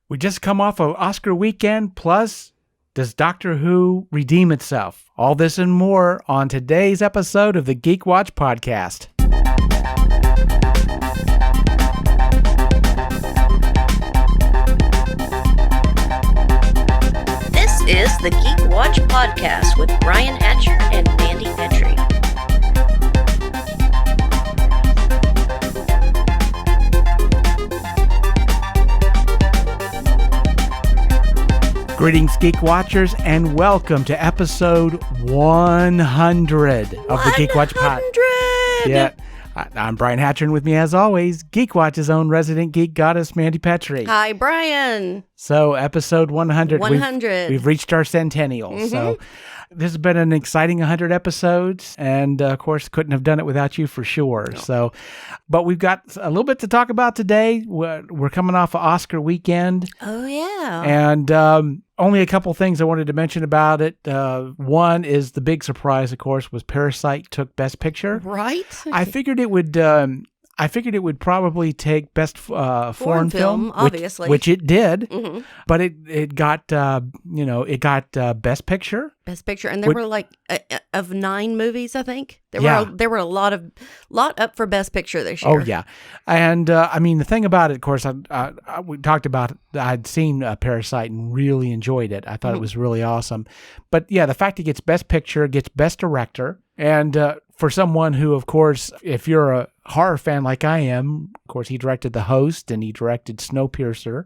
We just come off of Oscar weekend, plus does Doctor Who redeem itself? All this and more on today's episode of the Geek Watch Podcast. This is the Geek Watch Podcast with Brian Hatcher and Mandy Petrie. Greetings, Geek Watchers, and welcome to episode 100 of the Geek Watch Podcast. Yeah, I'm Brian Hatcher, and with me, as always, Geek Watch's own resident geek goddess, Mandy Petrie. Hi, Brian. So, episode 100. 100. We've reached our centennial. Mm-hmm. So, this has been an exciting 100 episodes, and of course, couldn't have done it without you for sure. No. So, but we've got a little bit to talk about today. We're coming off of Oscar weekend. Oh, yeah. And only a couple things I wanted to mention about it. One is the big surprise, of course, was Parasite took Best Picture. Right. I figured it would. I figured it would probably take Best Foreign Film, obviously, which it did. Mm-hmm. But it got Best Picture. Best Picture, and there were like of 9 movies, I think. There were a lot up for Best Picture this year. Oh yeah, and I mean the thing about it, of course, we talked about. I'd seen Parasite and really enjoyed it. I thought it was really awesome. But yeah, the fact it gets Best Picture, gets Best Director, and for someone who, of course, if you're a horror fan like I am, of course, he directed The Host and he directed Snowpiercer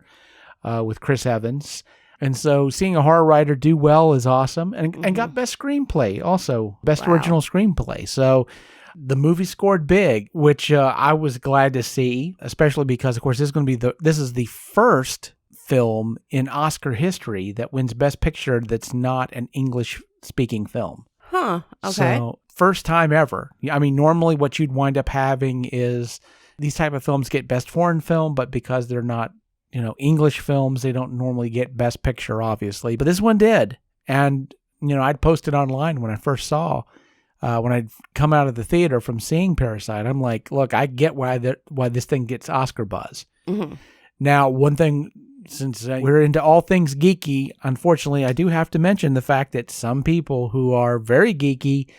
with Chris Evans. And so seeing a horror writer do well is awesome. And got Best Screenplay also, Best Original Screenplay. So the movie scored big, which I was glad to see, especially because, of course, this is the first film in Oscar history that wins Best Picture that's not an English-speaking film. Huh, okay. So first time ever. I mean, normally what you'd wind up having is these type of films get Best Foreign Film, but because they're not English films, they don't normally get Best Picture, obviously. But this one did. And, I'd posted online when I first saw, when I'd come out of the theater from seeing Parasite, I'm like, look, I get why this thing gets Oscar buzz. Mm-hmm. Now, one thing, since we're into all things geeky, unfortunately, I do have to mention the fact that some people who are very geeky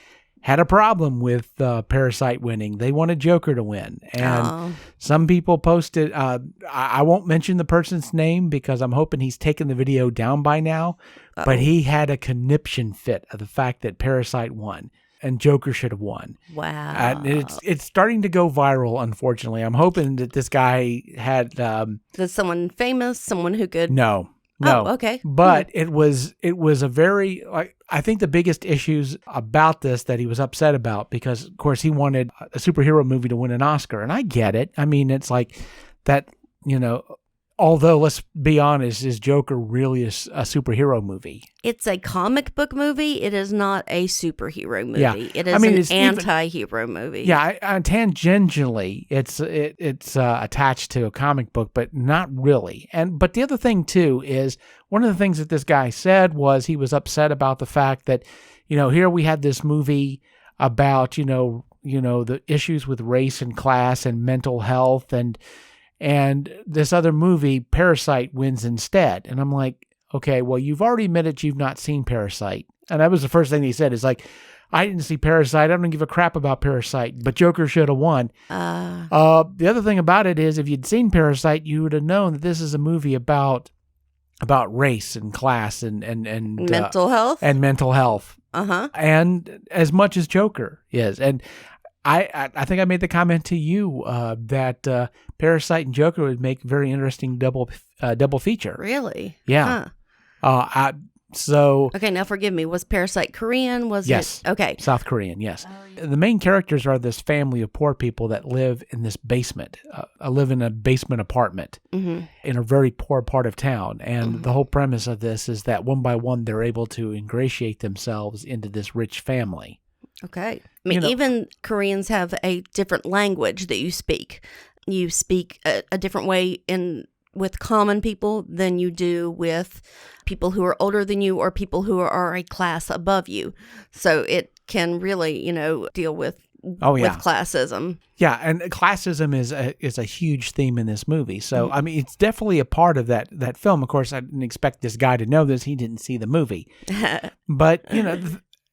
had a problem with Parasite winning. They wanted Joker to win. And some people posted, I won't mention the person's name because I'm hoping he's taken the video down by now, but he had a conniption fit of the fact that Parasite won and Joker should have won. Wow. And it's starting to go viral, unfortunately. I'm hoping that this guy had... Was someone famous? Someone who could... No. Oh, okay. But it was a very, I think the biggest issues about this that he was upset about, because of course he wanted a superhero movie to win an Oscar, and I get it. I mean, it's like that, although let's be honest, is Joker really a superhero movie? It's a comic book movie. It is not a superhero movie. Yeah. It is an anti-hero movie. Yeah, tangentially, it's attached to a comic book, but not really. But the other thing too is one of the things that this guy said was he was upset about the fact that, here we had this movie about the issues with race and class and mental health and this other movie, Parasite, wins instead. And I'm like, okay, well, you've already admitted you've not seen Parasite. And that was the first thing he said is like, I didn't see Parasite. I don't give a crap about Parasite, but Joker should have won. The other thing about it is if you'd seen Parasite, you would have known that this is a movie about race and class and mental health. And mental health. Uh-huh. And as much as Joker is. And I think I made the comment to you that Parasite and Joker would make very interesting double feature. Really? Yeah. Huh. So okay, now forgive me. Was Parasite Korean? Yes. Okay. South Korean. Yes. The main characters are this family of poor people that live in this basement. Live in a basement apartment in a very poor part of town, and the whole premise of this is that one by one they're able to ingratiate themselves into this rich family. Okay. I mean, even Koreans have a different language that you speak. You speak a different way with common people than you do with people who are older than you or people who are a class above you. So it can really, deal with with classism. Yeah, and classism is a huge theme in this movie. So, I mean, it's definitely a part of that film. Of course, I didn't expect this guy to know this. He didn't see the movie. But,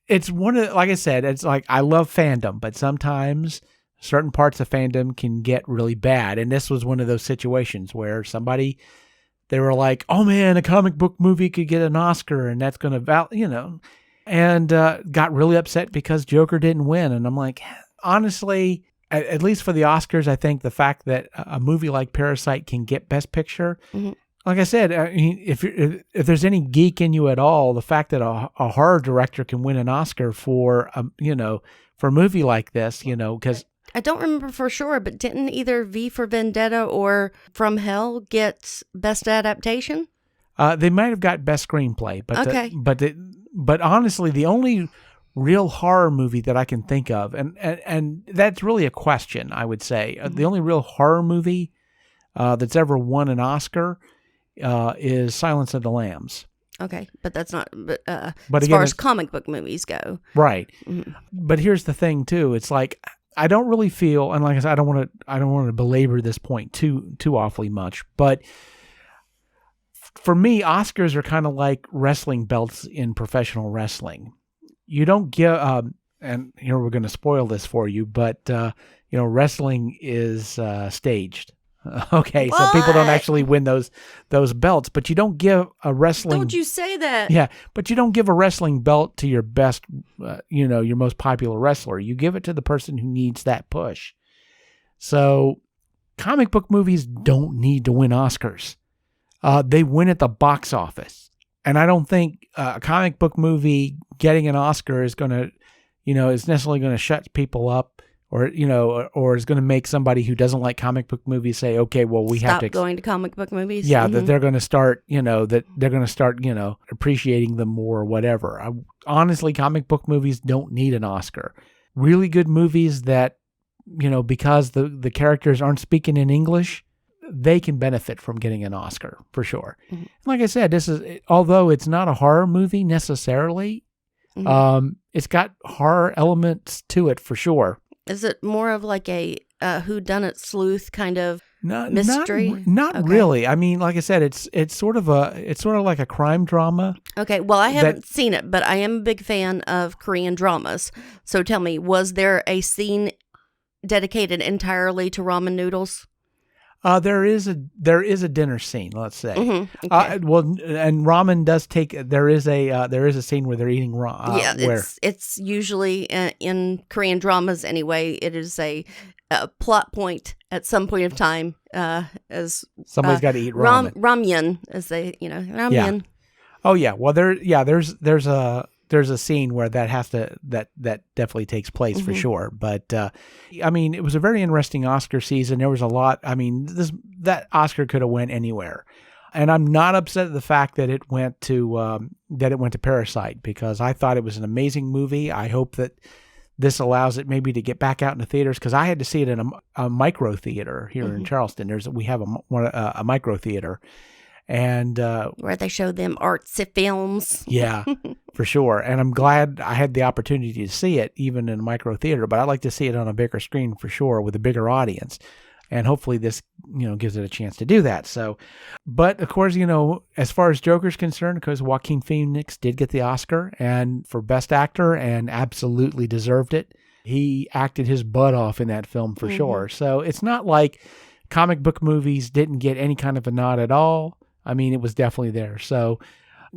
it's one of, like I said, it's like, I love fandom, but sometimes certain parts of fandom can get really bad. And this was one of those situations where they were like, oh man, a comic book movie could get an Oscar and that's going to, and got really upset because Joker didn't win. And I'm like, honestly, at least for the Oscars, I think the fact that a movie like Parasite can get Best Picture, like I said, I mean, if there's any geek in you at all, the fact that a horror director can win an Oscar for for a movie like this, because I don't remember for sure, but didn't either V for Vendetta or From Hell get Best Adaptation? They might have got Best Screenplay, but okay. But honestly, the only real horror movie that I can think of, and that's really a question, I would say, the only real horror movie that's ever won an Oscar is Silence of the Lambs. Okay, but that's not. But as again, far as comic book movies go, right? But here's the thing, too. It's like I don't really feel, and like I said, I don't want to belabor this point too awfully much, but for me, Oscars are kind of like wrestling belts in professional wrestling. You don't give, and here we're going to spoil this for you, but wrestling is staged. Okay, what? So people don't actually win those belts, but you don't give a wrestling. Don't you say that? Yeah, but you don't give a wrestling belt to your best, your most popular wrestler. You give it to the person who needs that push. So, comic book movies don't need to win Oscars. They win at the box office, and I don't think a comic book movie getting an Oscar is going to, is necessarily going to shut people up. Or or is going to make somebody who doesn't like comic book movies say, okay, well, we have to stop going to comic book movies. Yeah, that they're going to start, appreciating them more or whatever. Honestly, comic book movies don't need an Oscar. Really good movies that, because the characters aren't speaking in English, they can benefit from getting an Oscar for sure. Like I said, although it's not a horror movie necessarily, it's got horror elements to it for sure. Is it more of like a whodunit sleuth kind of mystery? Not okay. Really. I mean, like I said, it's sort of like a crime drama. Okay. Well, I haven't seen it, but I am a big fan of Korean dramas. So tell me, was there a scene dedicated entirely to ramen noodles? There is a dinner scene, let's say. Okay. And ramen does take. There is a scene where they're eating ramen. It's usually in Korean dramas anyway. It is a plot point at some point of time. As somebody's got to eat ramen. Ramyun, as they ramen. Yeah. Oh yeah. Well, there's a scene where that definitely takes place for sure. But I mean, it was a very interesting Oscar season. There was a lot. I mean, that Oscar could have went anywhere, and I'm not upset at the fact that it went to Parasite, because I thought it was an amazing movie. I hope that this allows it maybe to get back out into theaters, because I had to see it in a micro theater here in Charleston. We have a micro theater. And where they show them artsy films. Yeah, for sure. And I'm glad I had the opportunity to see it even in a micro theater, but I'd like to see it on a bigger screen for sure with a bigger audience. And hopefully this, gives it a chance to do that. So, but of course, as far as Joker's concerned, because Joaquin Phoenix did get the Oscar and for Best Actor and absolutely deserved it. He acted his butt off in that film for sure. So it's not like comic book movies didn't get any kind of a nod at all. I mean, it was definitely there. So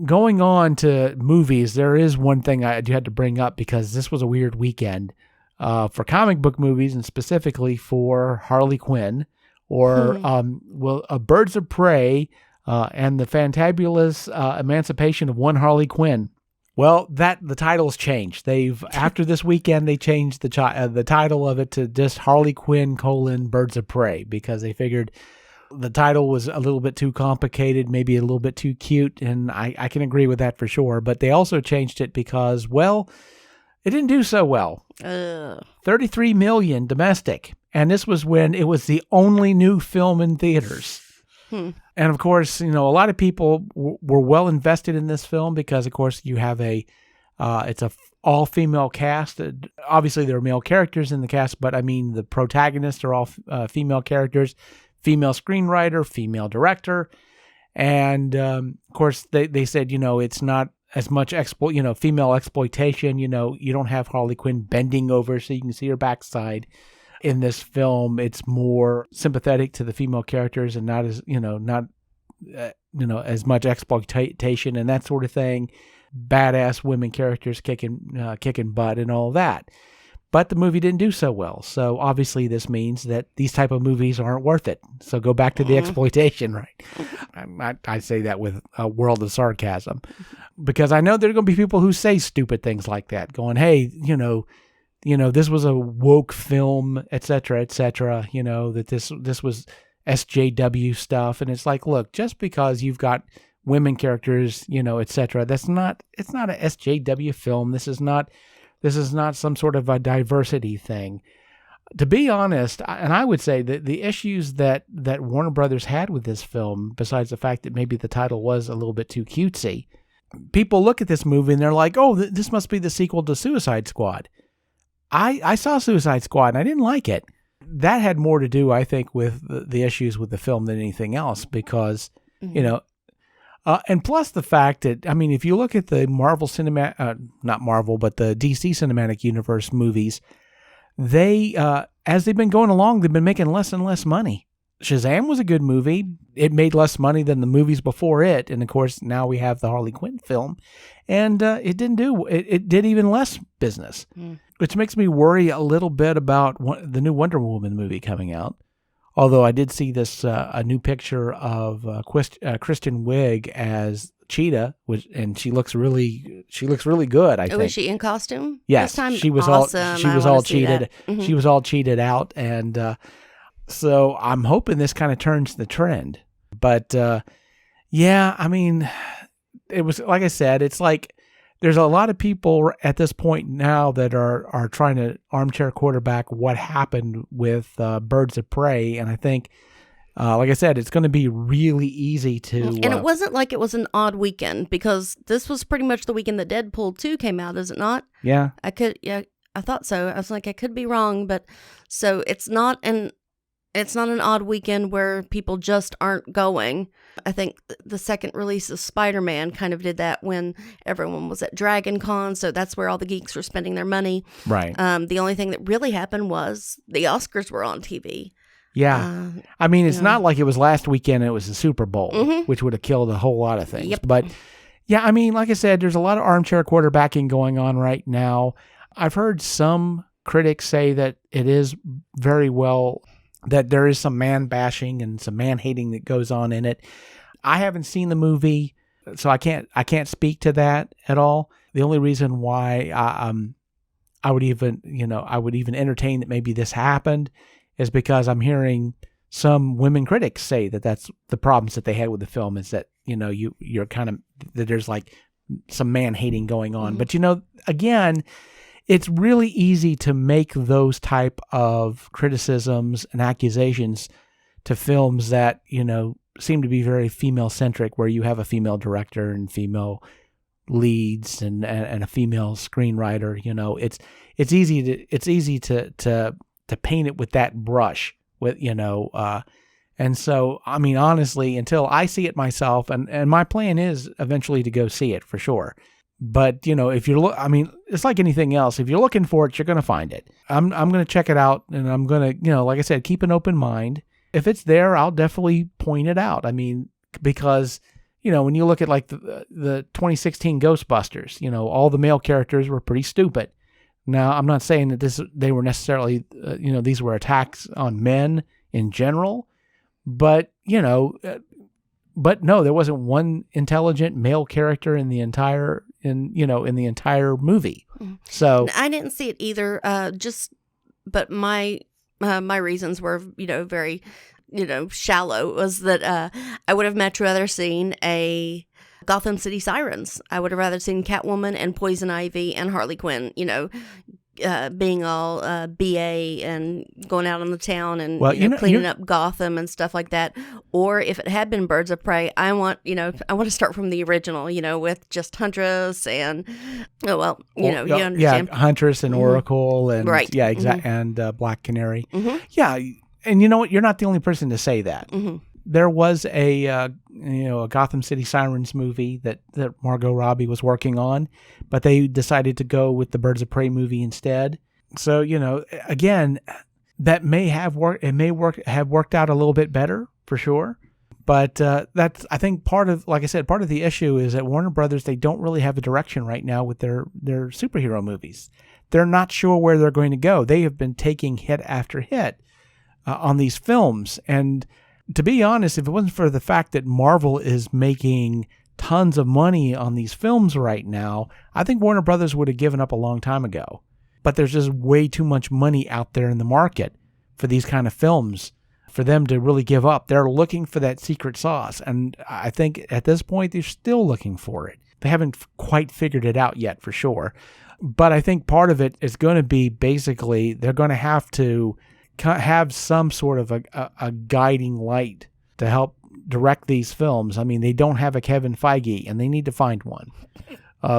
going on to movies, there is one thing I had to bring up, because this was a weird weekend for comic book movies, and specifically for Harley Quinn, or Birds of Prey and the Fantabulous Emancipation of One Harley Quinn. Well, the title's changed. After this weekend, they changed the title of it to just Harley Quinn: Birds of Prey, because they figured the title was a little bit too complicated, maybe a little bit too cute, and I can agree with that for sure. But they also changed it because, well, it didn't do so well. 33 million domestic, and this was when it was the only new film in theaters. And of course, a lot of people were well invested in this film because, of course, you have a It's a all-female cast. Obviously, there are male characters in the cast, but I mean, the protagonists are all female characters, female screenwriter, female director. And, of course, they said, it's not as much female exploitation. You don't have Harley Quinn bending over so you can see her backside. In this film, it's more sympathetic to the female characters and not as, as much exploitation and that sort of thing. Badass women characters kicking butt and all that. But the movie didn't do so well. So obviously this means that these type of movies aren't worth it. So go back to the exploitation, right? I say that with a world of sarcasm because I know there are going to be people who say stupid things like that going, hey, this was a woke film, et cetera, that this was SJW stuff. And it's like, look, just because you've got women characters, et cetera, it's not a SJW film. This is not some sort of a diversity thing. To be honest, and I would say that the issues that Warner Brothers had with this film, besides the fact that maybe the title was a little bit too cutesy, people look at this movie and they're like, oh, this must be the sequel to Suicide Squad. I saw Suicide Squad and I didn't like it. That had more to do, I think, with the issues with the film than anything else because, and plus the fact that, I mean, if you look at the not Marvel, but the DC Cinematic Universe movies, they, as they've been going along, they've been making less and less money. Shazam was a good movie. It made less money than the movies before it. And of course, now we have the Harley Quinn film and it did even less business, which makes me worry a little bit about the new Wonder Woman movie coming out. Although I did see this a new picture of Kristen Wiig as Cheetah, and she looks really good. I think. Was she in costume? Yes, this time? She was awesome. She was all cheated. Mm-hmm. She was all cheated out, and so I'm hoping this kind of turns the trend. But yeah, I mean, it was like I said, it's like. There's a lot of people at this point now that are trying to armchair quarterback what happened with Birds of Prey. And I think, like I said, it's going to be really easy to... And it wasn't like it was an odd weekend because this was pretty much the weekend that Deadpool 2 came out, is it not? Yeah. I thought so. I was like, I could be wrong. But so it's not an odd weekend where people just aren't going. I think the second release of Spider-Man kind of did that when everyone was at Dragon Con, so that's where all the geeks were spending their money. Right. The only thing that really happened was the Oscars were on TV. Yeah. I mean, it's not like it was last weekend, it was the Super Bowl, which would have killed a whole lot of things. Yep. But yeah, I mean, like I said, there's a lot of armchair quarterbacking going on right now. I've heard some critics say that it is very well... that there is some man bashing and some man hating that goes on in it. I haven't seen the movie, so I can't speak to that at all. The only reason why I would even entertain that maybe this happened is because I'm hearing some women critics say that that's the problems that they had with the film is that, you're kind of, that there's like some man hating going on. But, again, it's really easy to make those type of criticisms and accusations to films that, seem to be very female-centric, where you have a female director and female leads and a female screenwriter. It's easy to paint it with that brush, and so, I mean, honestly, until I see it myself, and my plan is eventually to go see it for sure. But, if you're, it's like anything else. If you're looking for it, you're going to find it. I'm going to check it out, and I'm going to, like I said, keep an open mind. If it's there, I'll definitely point it out. I mean, because, when you look at like the 2016 Ghostbusters, all the male characters were pretty stupid. Now, I'm not saying that they were necessarily, these were attacks on men in general, but, but no, there wasn't one intelligent male character in the entire movie. So I didn't see it either. But my reasons were, very, shallow. Was that I would have much rather seen a Gotham City Sirens. I would have rather seen Catwoman and Poison Ivy and Harley Quinn. being all BA and going out on the town and cleaning up Gotham and stuff like that. Or if it had been Birds of Prey, I want to start from the original, with just Huntress and you understand. Yeah, Huntress and Oracle and right. Yeah, exactly, and Black Canary. Mm-hmm. Yeah, and you know what? You're not the only person to say that. Mm-hmm. There was a Gotham City Sirens movie that Margot Robbie was working on, but they decided to go with the Birds of Prey movie instead. So again, that may have worked. It may have worked out a little bit better for sure. But that's, I think, part of the issue is that Warner Brothers, they don't really have a direction right now with their superhero movies. They're not sure where they're going to go. They have been taking hit after hit on these films, and to be honest, if it wasn't for the fact that Marvel is making tons of money on these films right now, I think Warner Brothers would have given up a long time ago. But there's just way too much money out there in the market for these kind of films for them to really give up. They're looking for that secret sauce, and I think at this point they're still looking for it. They haven't quite figured it out yet for sure. But I think part of it is going to be basically they're going to have to have some sort of a guiding light to help direct these films. I mean, they don't have a Kevin Feige, and they need to find one.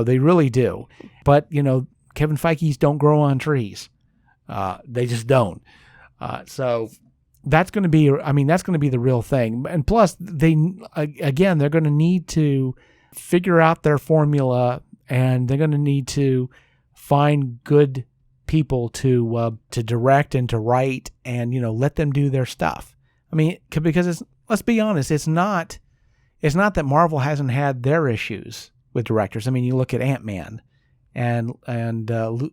They really do. But, Kevin Feige's don't grow on trees. They just don't. So that's going to be the real thing. And plus, they're going to need to figure out their formula, and they're going to need to find good people to direct and to write and let them do their stuff. I mean, because let's be honest, it's not that Marvel hasn't had their issues with directors. I mean, you look at Ant-Man and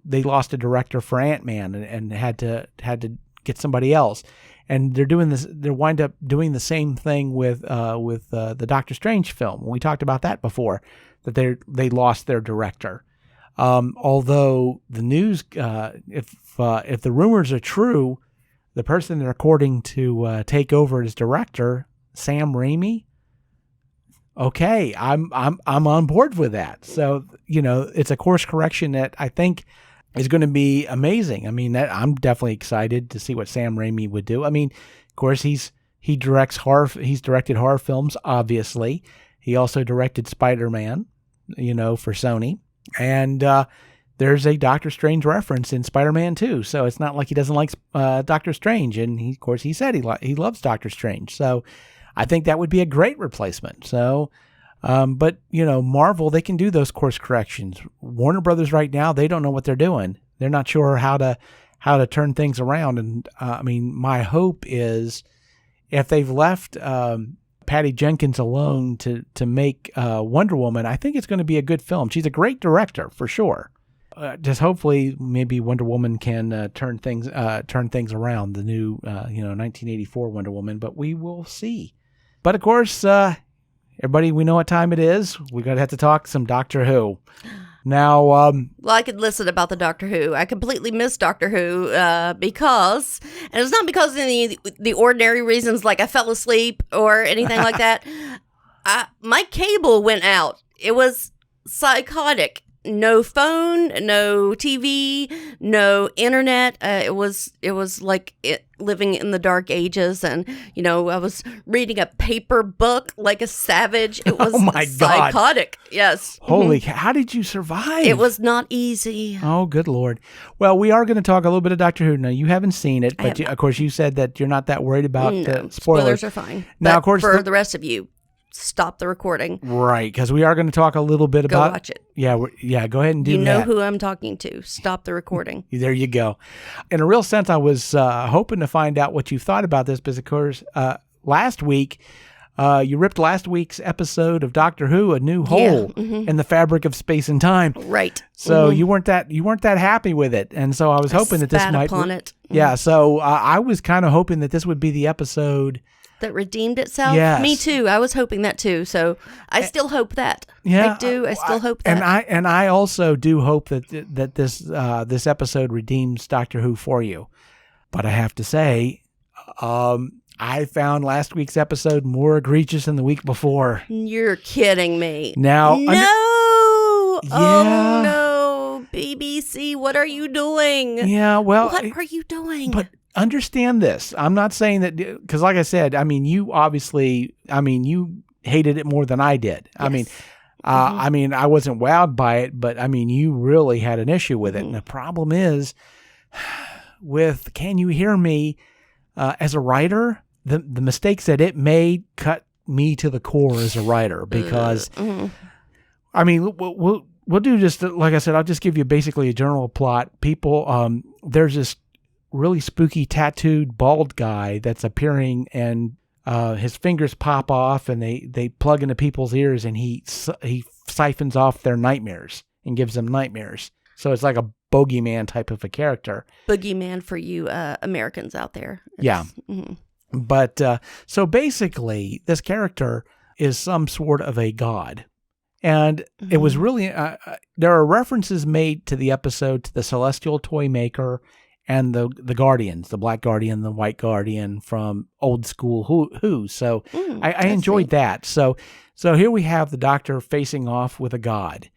they lost a director for Ant-Man and had to get somebody else, and they wind up doing the same thing with the Doctor Strange film. We talked about that before, that they lost their director. Although the news, if the rumors are true, the person they're courting to take over as director, Sam Raimi. Okay, I'm on board with that. So it's a course correction that I think is going to be amazing. I mean, I'm definitely excited to see what Sam Raimi would do. I mean, of course he's directed horror films. Obviously, he also directed Spider-Man, for Sony. And there's a Doctor Strange reference in Spider-Man 2, so it's not like he doesn't like Doctor Strange. And he said he loves Doctor Strange. So I think that would be a great replacement. So, but Marvel, they can do those course corrections. Warner Brothers right now, they don't know what they're doing. They're not sure how to turn things around. And I mean, my hope is if they've left Patty Jenkins alone to make Wonder Woman, I think it's going to be a good film. She's a great director for sure. Just hopefully, maybe Wonder Woman can turn things around. The new 1984 Wonder Woman, but we will see. But of course, everybody, we know what time it is. We're gonna have to talk some Doctor Who. Now, well, I could listen about the Doctor Who. I completely missed Doctor Who because, and it's not because of any the ordinary reasons like I fell asleep or anything like that. My cable went out. It was psychotic. No phone, no TV, no internet. It was like living in the dark ages, and I was reading a paper book like a savage. It was psychotic. God. Yes. Holy cow. How did you survive? It was not easy. Oh, good Lord. Well, we are going to talk a little bit of Doctor Who. Now, you haven't seen it, but of course you said that you're not that worried about spoilers. Spoilers are fine. Now, but of course, for the rest of you, stop the recording. Right, because we are going to talk a little bit about... Go watch it. Yeah, go ahead and do that. You know who I'm talking to. Stop the recording. There you go. In a real sense, I was hoping to find out what you thought about this, because of course, last week, you ripped last week's episode of Doctor Who a new hole in the fabric of space and time. Right. So you weren't that happy with it, and so I was hoping that this might... upon it. Yeah, so I was kind of hoping that this would be the episode... that redeemed itself? Yes. Me too. I was hoping that too. So I still hope that. Yeah. I do. I still hope that. And I also do hope that this episode redeems Doctor Who for you. But I have to say, I found last week's episode more egregious than the week before. You're kidding me. Now, no. Yeah. Oh no. BBC, what are you doing? Yeah, well, what are you doing? But understand this. I'm not saying that, because like I said, I mean, you obviously, I mean, you hated it more than I did. Yes. I mean, I wasn't wowed by it, but I mean, you really had an issue with it. And the problem is with Can You Hear Me, as a writer, the mistakes that it made cut me to the core as a writer, because I mean, we'll do just, like I said, I'll just give you basically a general plot. People, there's this really spooky tattooed bald guy that's appearing, and his fingers pop off and they plug into people's ears, and he siphons off their nightmares and gives them nightmares. So it's like a bogeyman type of a character. Boogeyman for you Americans out there. Yeah. But so basically, this character is some sort of a god. And it was really, there are references made to the episode to the Celestial Toy Maker and the Guardians, the Black Guardian, the White Guardian from old school Who. So I enjoyed that. So here we have the Doctor facing off with a god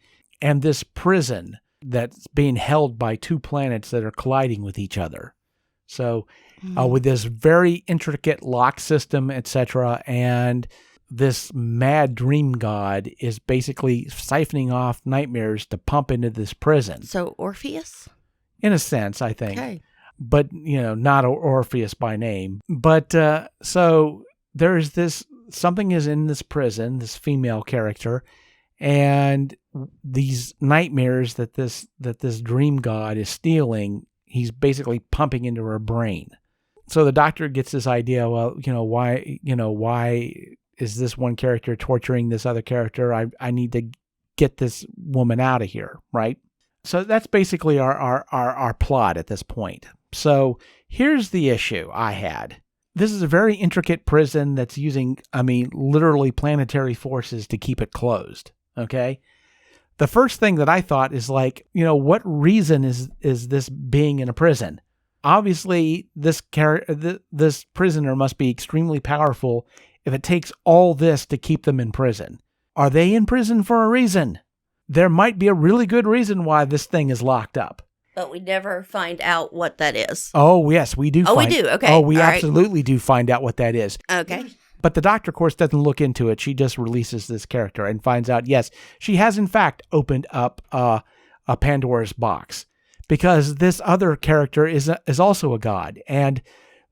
and this prison that's being held by two planets that are colliding with each other. So with this very intricate lock system, etc., and this mad dream god is basically siphoning off nightmares to pump into this prison. So Orpheus? In a sense, I think. Okay. But, not Orpheus by name. But so there's this, something is in this prison, this female character, and these nightmares that this dream god is stealing, he's basically pumping into her brain. So the Doctor gets this idea, well, why is this one character torturing this other character? I need to get this woman out of here, right? So that's basically our plot at this point. So here's the issue I had. This is a very intricate prison that's using, literally planetary forces to keep it closed, okay? The first thing that I thought is like, what reason is this being in a prison? Obviously, this prisoner must be extremely powerful if it takes all this to keep them in prison. Are they in prison for a reason? There might be a really good reason why this thing is locked up. But we never find out what that is. Oh, yes, we do. We do? Okay. Oh, we absolutely do find out what that is. Okay. But the Doctor, of course, doesn't look into it. She just releases this character and finds out, yes, she has in fact opened up a Pandora's box. Because this other character is also a god. And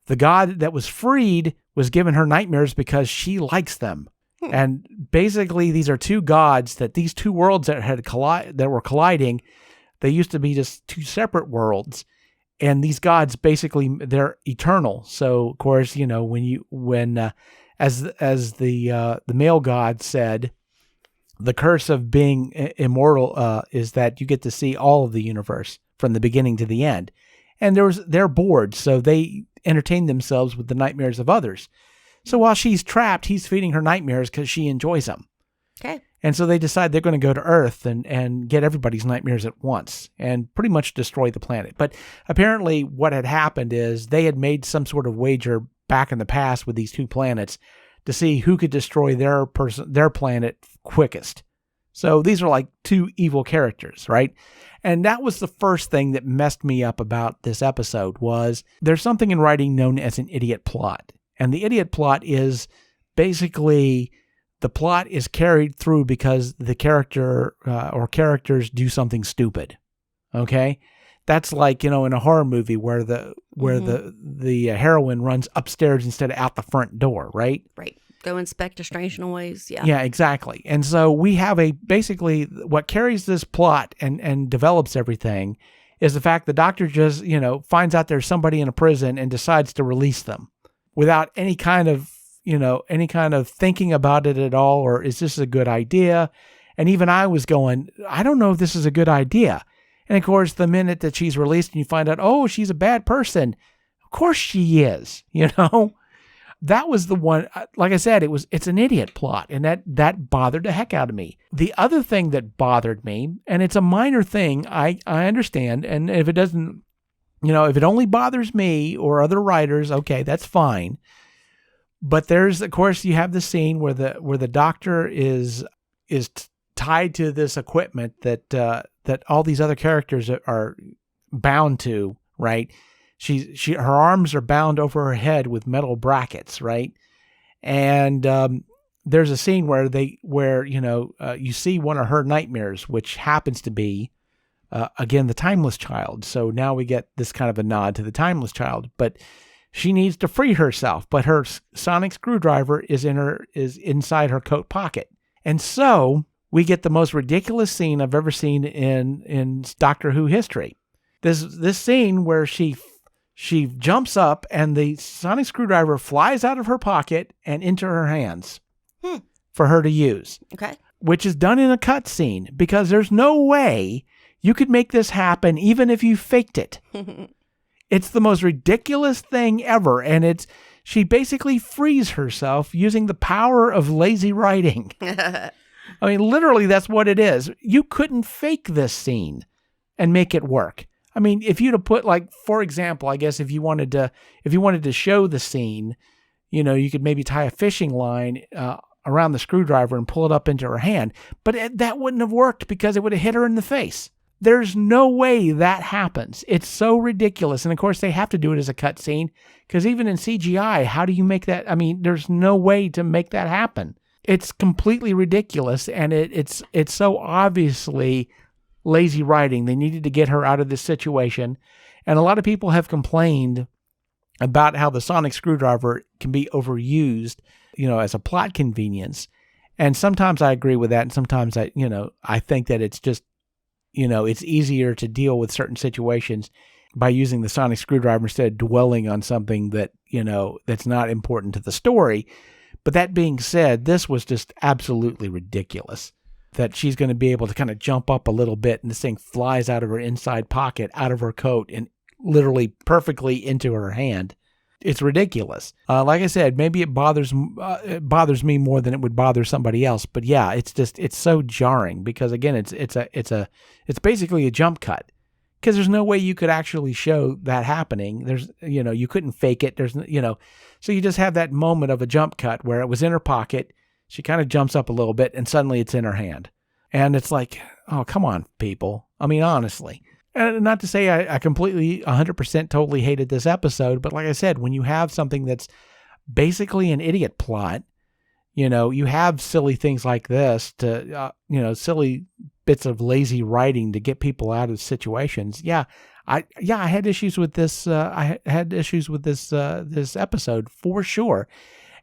the god that was freed was given her nightmares because she likes them. And basically, these are two gods that these two worlds that were colliding, they used to be just two separate worlds. And these gods basically, they're eternal. So, of course, as the male god said, the curse of being immortal is that you get to see all of the universe from the beginning to the end. And they're bored, so they entertain themselves with the nightmares of others. So while she's trapped, he's feeding her nightmares because she enjoys them. Okay. And so they decide they're going to go to Earth and get everybody's nightmares at once and pretty much destroy the planet. But apparently what had happened is they had made some sort of wager back in the past with these two planets to see who could destroy their planet quickest. So these are like two evil characters, right? And that was the first thing that messed me up about this episode was there's something in writing known as an idiot plot. And the idiot plot is basically the plot is carried through because the character or characters do something stupid. Okay? That's like, in a horror movie where the heroine runs upstairs instead of out the front door, right? Right. Go inspect a strange noise. Yeah. Yeah, exactly. And so we have basically what carries this plot and develops everything is the fact the Doctor just, finds out there's somebody in a prison and decides to release them without any kind of thinking about it at all, or is this a good idea? And even I was going, I don't know if this is a good idea. And of course, the minute that she's released and you find out, oh, she's a bad person. Of course she is, That was the one, like I said, it's an idiot plot, and that bothered the heck out of me. The other thing that bothered me, and it's a minor thing, I understand, and if it doesn't, if it only bothers me or other writers, okay, that's fine. But there's, of course, you have the scene where the Doctor is tied to this equipment that all these other characters are bound to, right? Her arms are bound over her head with metal brackets, right? And there's a scene where you see one of her nightmares, which happens to be again the Timeless Child. So now we get this kind of a nod to the Timeless Child, but she needs to free herself, but her sonic screwdriver is inside her coat pocket. And so we get the most ridiculous scene I've ever seen in Doctor Who history. This scene where she jumps up and the sonic screwdriver flies out of her pocket and into her hands for her to use. Okay. Which is done in a cut scene because there's no way you could make this happen even if you faked it. It's the most ridiculous thing ever. And she basically frees herself using the power of lazy writing. I mean, literally, that's what it is. You couldn't fake this scene and make it work. I mean, if you'd have put, like, for example, I guess if you wanted to show the scene, you could maybe tie a fishing line around the screwdriver and pull it up into her hand. But that wouldn't have worked because it would have hit her in the face. There's no way that happens. It's so ridiculous. And of course, they have to do it as a cut scene because even in CGI, how do you make that? I mean, there's no way to make that happen. It's completely ridiculous. And it's so obviously lazy writing. They needed to get her out of this situation. And a lot of people have complained about how the sonic screwdriver can be overused, as a plot convenience. And sometimes I agree with that. And sometimes I think that it's just, it's easier to deal with certain situations by using the sonic screwdriver instead of dwelling on something that, that's not important to the story. But that being said, this was just absolutely ridiculous that she's going to be able to kind of jump up a little bit and this thing flies out of her inside pocket, out of her coat, and literally perfectly into her hand. It's ridiculous. Like I said, maybe it bothers me more than it would bother somebody else. But yeah, it's so jarring because again, it's basically a jump cut because there's no way you could actually show that happening. There's, you couldn't fake it. There's, so you just have that moment of a jump cut where it was in her pocket. She kind of jumps up a little bit and suddenly it's in her hand. And it's like, oh, come on, people. I mean, honestly. And not to say I completely 100% totally hated this episode, but like I said, when you have something that's basically an idiot plot, you have silly things like this to, silly bits of lazy writing to get people out of situations. I had issues with this. I had issues with this episode for sure.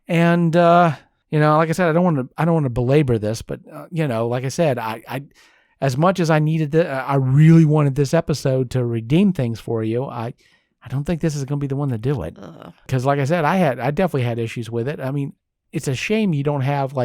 And, like I said, I don't want to belabor this, but, like I said, I as much as I needed I really wanted this episode to redeem things for you. I don't think this is going to be the one to do it. Because like I said, I definitely had issues with it. I mean, it's a shame you don't have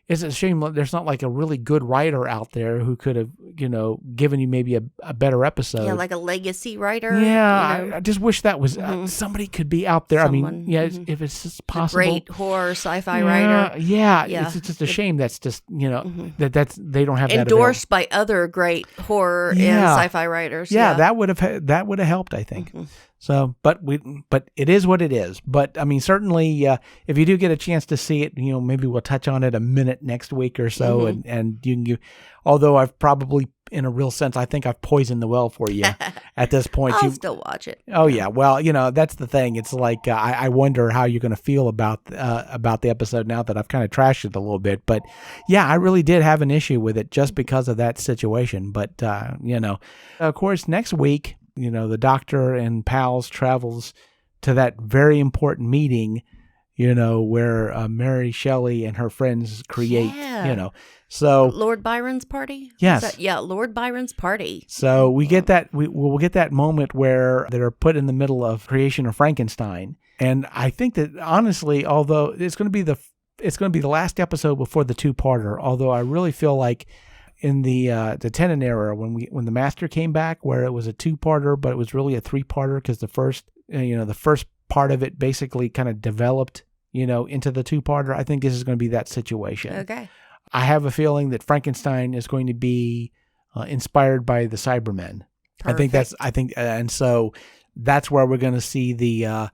it's a shame there's not like a really good writer out there who could have, given you maybe a better episode. Yeah, like a legacy writer. Yeah, I just wish that was somebody could be out there. Someone, if it's just possible. A great horror sci-fi writer. Yeah. It's just a shame that's just, that's they don't have that endorsed by other great horror and sci-fi writers. Yeah, that would have helped, I think. So, but it is what it is. But I mean, certainly, if you do get a chance to see it, maybe we'll touch on it a minute next week or so, and you can. Although I've probably, in a real sense, I think I've poisoned the well for you at this point. I'll still watch it. Oh yeah, well, that's the thing. It's like I wonder how you're going to feel about the episode now that I've kind of trashed it a little bit. But yeah, I really did have an issue with it just because of that situation. But of course, next week. The Doctor and pals travels to that very important meeting, where Mary Shelley and her friends create, so Lord Byron's party. Yes. Lord Byron's party. So we get that, we'll get that moment where they're put in the middle of creation of Frankenstein. And I think that honestly, although it's going to be the last episode before the 2-parter, although I really feel like in the Tennant era, when the Master came back, where it was a 2-parter, but it was really a 3-parter because the first part of it basically kind of developed, into the 2-parter. I think this is going to be that situation. Okay. I have a feeling that Frankenstein is going to be inspired by the Cybermen. Perfect. And so that's where we're going to see the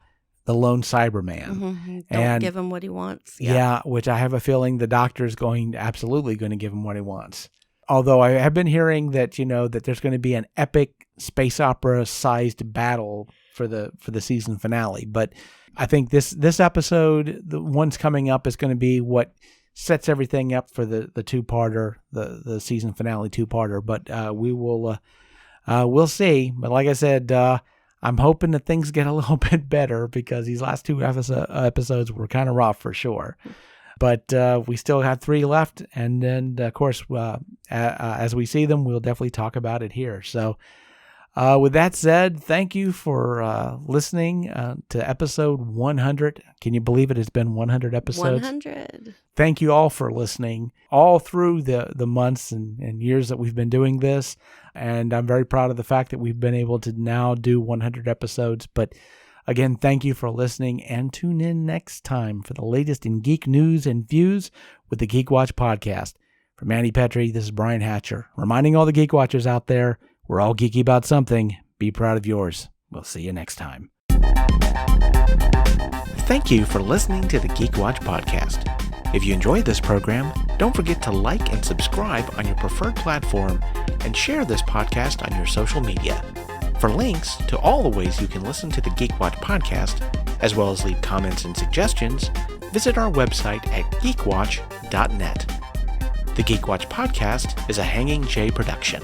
lone Cyberman. Don't give him what he wants. Yeah, which I have a feeling the Doctor is absolutely going to give him what he wants. Although I have been hearing that, that there's going to be an epic space opera sized battle for the season finale. But I think this episode, the one's coming up, is going to be what sets everything up for the two-parter, the season finale two-parter. But we'll see. But like I said, I'm hoping that things get a little bit better, because these last two episodes were kind of rough for sure. But we still have 3 left. And then, of course, as we see them, we'll definitely talk about it here. So with that said, thank you for listening to episode 100. Can you believe it has been 100 episodes? 100. Thank you all for listening all through the months and years that we've been doing this. And I'm very proud of the fact that we've been able to now do 100 episodes. But again, thank you for listening, and tune in next time for the latest in geek news and views with the Geek Watch Podcast. For Mandy Petrie, this is Brian Hatcher, reminding all the Geek Watchers out there, we're all geeky about something. Be proud of yours. We'll see you next time. Thank you for listening to the Geek Watch Podcast. If you enjoyed this program, don't forget to like and subscribe on your preferred platform, and share this podcast on your social media. For links to all the ways you can listen to the Geek Watch Podcast, as well as leave comments and suggestions, visit our website at geekwatch.net. The Geek Watch Podcast is a Hanging J production.